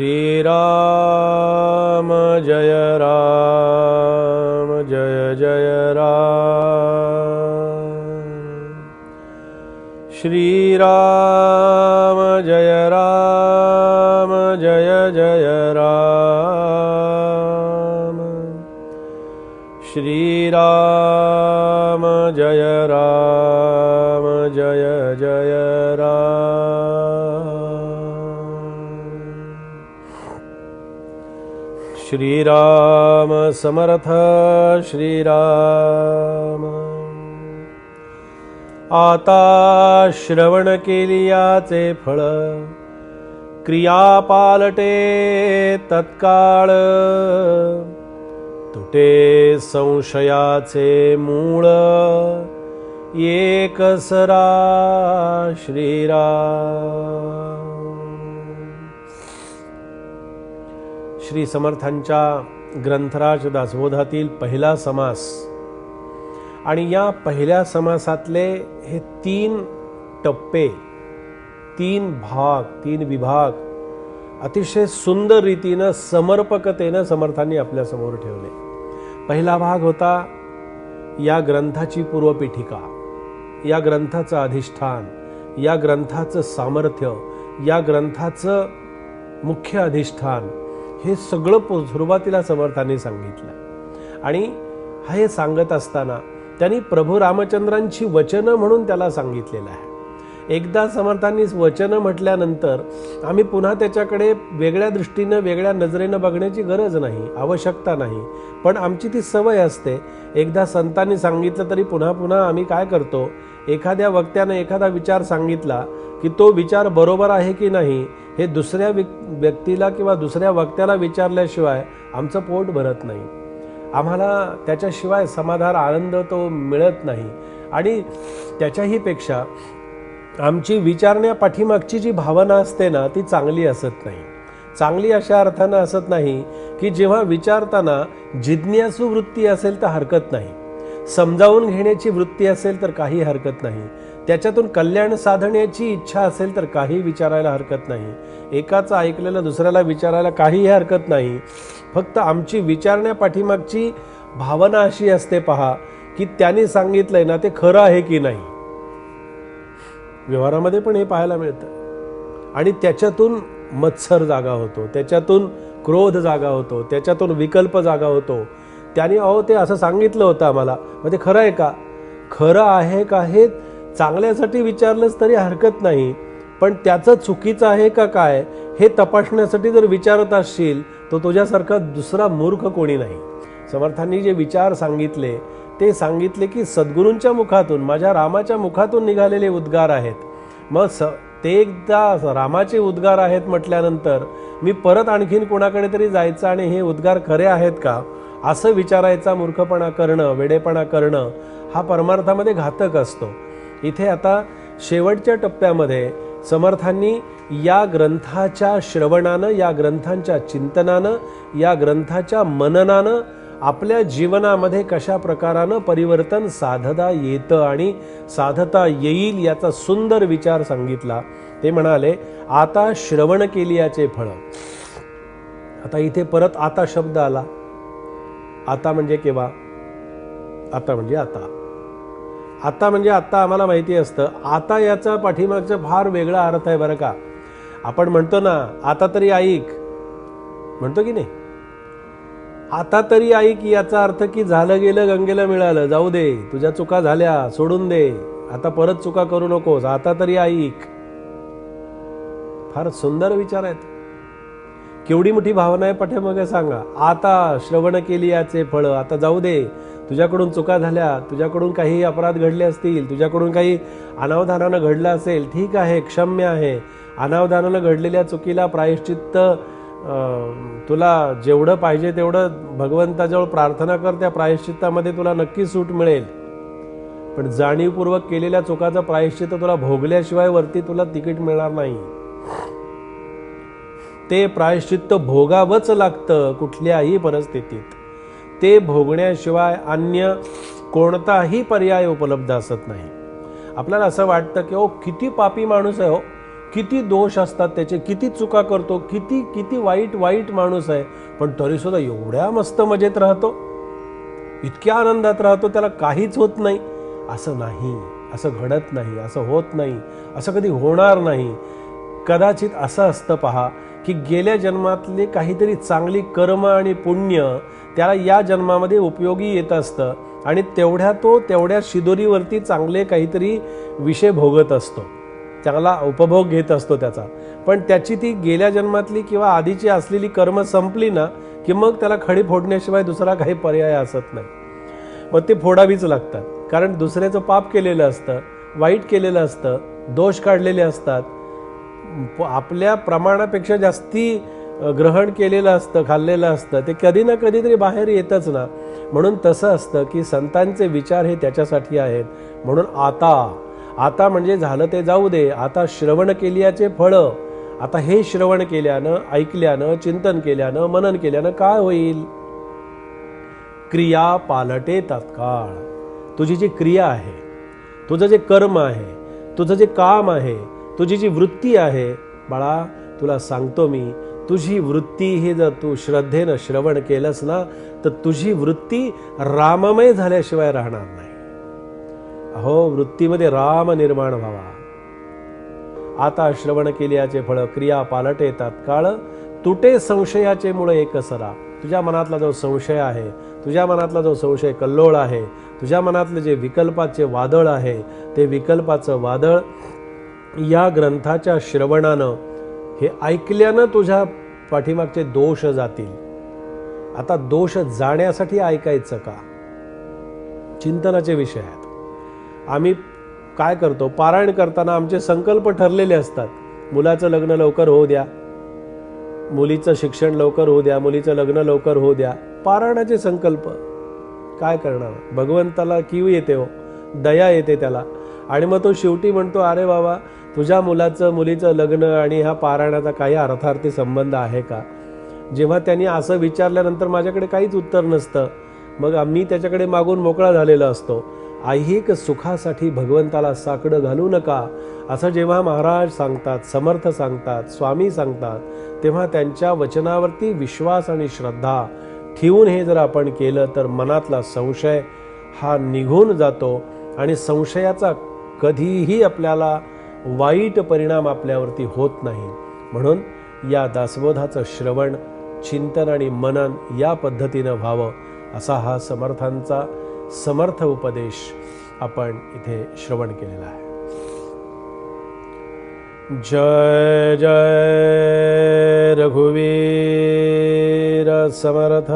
श्रीराम जय राम जय जय राम। श्रीराम जय राम जय जय राम। श्रीराम जय राम जय जय राम। श्रीराम समर्थ श्रीराम। आता श्रवण केलियाचे फळ, क्रिया पालटे तत्काळ, तुटे संशयाचे मूळ, एकसरा श्रीराम। श्री समर्थांच्या ग्रंथराज दासबोधातील पहिला समास आणि या पहिल्या समासातले हे 3 टप्पे, 3 भाग, 3 विभाग अतिशय सुंदर रीतीनं समर्पकतेनं समर्थांनी आपल्या समोर ठेवले। पहिला भाग होता या ग्रंथाची पूर्वपीठिका, या ग्रंथाचं अधिष्ठान, या ग्रंथाचं सामर्थ्य, या ग्रंथाचं मुख्य अधिष्ठान, हे सगळं सुरुवातीला समर्थांनी सांगितलं। आणि हे सांगत असताना त्यांनी प्रभू रामचंद्रांची वचनं म्हणून त्याला सांगितलेलं आहे। एकदा समर्थांनी वचनं म्हटल्यानंतर आम्ही पुन्हा त्याच्याकडे वेगळ्या दृष्टीनं, वेगळ्या नजरेनं बघण्याची गरज नाही, आवश्यकता नाही। पण आमची ती सवय असते, एकदा संतांनी सांगितलं तरी पुन्हा पुन्हा आम्ही काय करतो, एखाद्या वक्त्यानं एखादा विचार सांगितला की तो विचार बरोबर आहे की नाही हे दुसऱ्या व्यक्तीला किंवा दुसऱ्या वक्त्याला विचारल्याशिवाय आमचं पोट भरत नाही, आम्हाला त्याच्याशिवाय समाधान, आनंद तो मिळत नाही। आणि त्याच्याही पेक्षा आमची विचारण्या पाठीमागची जी भावना असते ना ती चांगली असत नाही। चांगली अशा अर्थानं असत नाही की जेव्हा विचारताना जिज्ञासू वृत्ती असेल तर हरकत नाही, समजावून घेण्याची वृत्ती असेल तर काही हरकत नाही, त्याच्यातून कल्याण साधण्याची इच्छा असेल तर काही विचारायला हरकत नाही, एकाचं ऐकलेलं दुसऱ्याला विचारायला काहीही हरकत नाही। फक्त आमची विचारण्या पाठीमागची भावना अशी असते पहा की त्यांनी सांगितलंय ना ते खरं आहे की नाही। व्यवहारामध्ये पण हे पाहायला मिळतं। आणि त्याच्यातून मत्सर जागा होतो, त्याच्यातून क्रोध जागा होतो, त्याच्यातून विकल्प जागा होतो। त्याने ते असं सांगितलं होतं आम्हाला, मग ते खरं आहे का? खरं आहे का हे चांगल्यासाठी विचारलंच तरी हरकत नाही, पण त्याचं चुकीचं आहे का काय हे तपासण्यासाठी जर विचारत असशील तर तुझ्यासारखा दुसरा मूर्ख कोणी नाही। समर्थांनी जे विचार सांगितले ते सांगितले की सद्गुरूंच्या मुखातून, माझ्या रामाच्या मुखातून निघालेले उद्गार आहेत। मग ते एकदा रामाचे उद्गार आहेत म्हटल्यानंतर मी परत आणखीन कोणाकडे तरी जायचं आणि हे उद्गार खरे आहेत का असं विचारायचा मूर्खपणा करणं, वेडेपणा करणं हा परमार्थामध्ये घातक असतो। इथे आता शेवटच्या टप्प्यामध्ये समर्थांनी या ग्रंथाच्या श्रवणानं, या ग्रंथांच्या चिंतनानं, या ग्रंथाच्या मननानं आपल्या जीवनामध्ये कशा प्रकारानं परिवर्तन साधता येतं आणि साधता येईल याचा सुंदर विचार सांगितला। ते म्हणाले, आता श्रवण केलियाचे फळ। आता इथे परत आता शब्द आला। आता म्हणजे केव्हा? आता म्हणजे आता। आता म्हणजे आता आम्हाला माहिती असतं, आता याचा पाठीमागचा फार वेगळा अर्थ आहे बरं का। आपण म्हणतो ना आता तरी ऐक, म्हणतो की नाही? आता तरी ऐक याचा अर्थ की झालं गेलं गंगेला मिळालं, जाऊ दे, तुझ्या चुका झाल्या, सोडून दे, आता परत चुका करू नकोस, आता तरी ऐक। फार सुंदर विचार आहेत, केवढी मोठी भावना आहे पाठीमागे सांगा। आता श्रवण केलियाचे फळ, आता जाऊ दे, तुझ्याकडून चुका झाल्या, तुझ्याकडून काही अपराध घडले असतील, तुझ्याकडून काही अनावधानानं घडलं असेल, ठीक आहे, क्षम्य आहे। अनावधानानं घडलेल्या चुकीला प्रायश्चित्त तुला जेवढं पाहिजे तेवढं भगवंताजवळ प्रार्थना कर, त्या प्रायश्चित्तामध्ये तुला नक्की सूट मिळेल। पण जाणीवपूर्वक केलेल्या चुकाचं प्रायश्चित्त तुला भोगल्याशिवाय वरती तुला तिकीट मिळणार नाही। ते प्रायश्चित्त भोगावंच लागतं कुठल्याही परिस्थितीत, ते भोगण्याशिवाय अन्य कोणताही पर्याय उपलब्ध असत नाही। आपल्याला असं वाटतं की किती पापी माणूस आहे, किती दोष असतात त्याचे, किती चुका करतो, किती किती वाईट वाईट माणूस आहे, पण तरीसुद्धा एवढ्या मस्त मजेत राहतो, इतक्या आनंदात राहतो, त्याला काहीच होत नाही. असं नाही, असं घडत नाही, असं होत नाही, असं कधी होणार नाही. कदाचित असं असतं पहा की गेल्या जन्मातले काहीतरी चांगली कर्म आणि पुण्य त्याला या जन्मामध्ये उपयोगी येत असतं आणि तेवढ्या शिदोरीवरती चांगले काहीतरी विषय भोगत असतो, चांगला उपभोग घेत असतो त्याचा. पण त्याची ती गेल्या जन्मातली किंवा आधीची असलेली कर्म संपली ना की मग त्याला खडी फोडण्याशिवाय दुसरा काही पर्याय असत नाही. मग ते फोडावीच लागतात, कारण दुसऱ्याचं पाप केलेलं असतं, वाईट केलेलं असतं, दोष काढलेले असतात, आपल्या प्रमाणापेक्षा जास्ती ग्रहण केलेलं असतं, खाल्लेलं असतं, ते कधी ना कधीतरी बाहेर येतच ना. म्हणून तसं असतं की संतांचे विचार हे त्याच्यासाठी आहेत. म्हणून आता म्हणजे झालं ते जाऊ दे, आता श्रवण केल्याचे फळं, आता हे श्रवण केल्यानं, ऐकल्यानं, चिंतन केल्यानं, मनन केल्यानं काय होईल? क्रिया पालटे तत्काळ. तुझी जी क्रिया आहे, तुझं जे कर्म आहे, तुझं जे काम आहे, तुझी जी वृत्ती आहे, बाळा तुला सांगतो मी, तुझी वृत्ती हे जर तू श्रद्धेनं श्रवण केलंस ना तर तुझी वृत्ती राममय झाल्याशिवाय राहणार नाही. अहो, वृत्तीमध्ये राम निर्माण व्हावा. आता श्रवण केल्याचे फळ क्रिया पालटे तात्काळ, तुटे संशयाचे मूळ एकसरा. तुझ्या मनातला जो संशय आहे, तुझ्या मनातला जो संशय कल्लोळ आहे, तुझ्या मनातलं जे विकल्पाचे वादळ आहे, ते विकल्पाचं वादळ या ग्रंथाच्या श्रवणानं, हे ऐकल्यानं तुझ्या पाठीमागचे दोष जातील. आता दोष जाण्यासाठी ऐकायचं का? चिंतनाचे विषय आहेत. आम्ही काय करतो, पारायण करताना आमचे संकल्प ठरलेले असतात. मुलाचं लग्न लवकर होऊ द्या, मुलीचं शिक्षण लवकर होऊ द्या, मुलीचं लग्न लवकर होऊ द्या. पारायणाचे संकल्प. काय करणार? भगवंताला कीव येते हो, दया येते त्याला. आणि मग तो शेवटी म्हणतो, अरे बाबा, तुझ्या मुलाचं मुलीचं लग्न आणि ह्या पारायणाचा काही अर्थार्थी संबंध आहे का? जेव्हा त्यांनी असं विचारल्यानंतर माझ्याकडे काहीच उत्तर नसतं, मग आम्ही त्याच्याकडे मागून मोकळा झालेला असतो. ऐहिक सुखासाठी भगवंताला साकडं घालू नका, असं जेव्हा महाराज सांगतात, समर्थ सांगतात, स्वामी सांगतात, तेव्हा त्यांच्या वचनावरती विश्वास आणि श्रद्धा ठेवून हे जर आपण केलं तर मनातला संशय हा निघून जातो आणि संशयाचा कधीही आपल्याला वाईट परिणाम आपल्यावरती होत नाही. म्हणून या दासबोधाचं श्रवण, चिंतन आणि मनन या पद्धतीनं व्हावं, असा हा समर्थांचा समर्थ उपदेश आपण इथे श्रवण केलेला आहे. जय जय रघुवीर समर्थ.